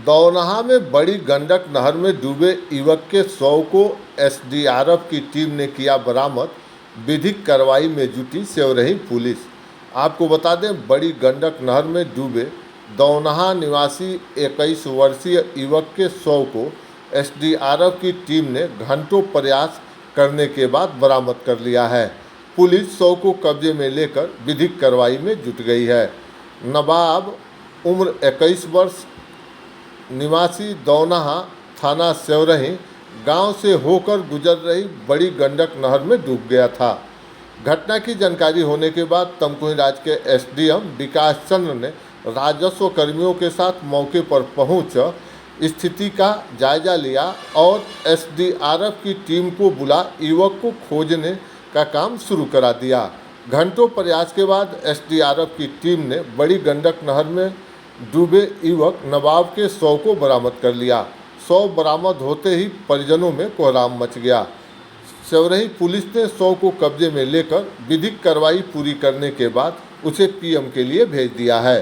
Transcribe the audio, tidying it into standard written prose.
दौनहा में बड़ी गंडक नहर में डूबे युवक के शव को एसडीआरएफ की टीम ने किया बरामद। विधिक कार्रवाई में जुटी सेवरही पुलिस। आपको बता दें, बड़ी गंडक नहर में डूबे दौनहा निवासी 21 वर्षीय युवक के शव को एसडीआरएफ की टीम ने घंटों प्रयास करने के बाद बरामद कर लिया है। पुलिस शव को कब्जे में लेकर विधिक कार्रवाई में जुट गई है। नवाब उम्र 21 वर्ष निवासी दौनहा थाना सेवरही गांव से होकर गुजर रही बड़ी गंडक नहर में डूब गया था। घटना की जानकारी होने के बाद तमकुहीराज के एसडीएम विकास चंद्र ने राजस्व कर्मियों के साथ मौके पर पहुंच स्थिति का जायजा लिया और एसडीआरएफ की टीम को बुला युवक को खोजने का काम शुरू करा दिया। घंटों प्रयास के बाद एसडीआरएफ की टीम ने बड़ी गंडक नहर में डूबे युवक नवाब के शव को बरामद कर लिया। शव बरामद होते ही परिजनों में कोहराम मच गया। सेवरही पुलिस ने शव को कब्जे में लेकर विधिक कार्रवाई पूरी करने के बाद उसे पीएम के लिए भेज दिया है।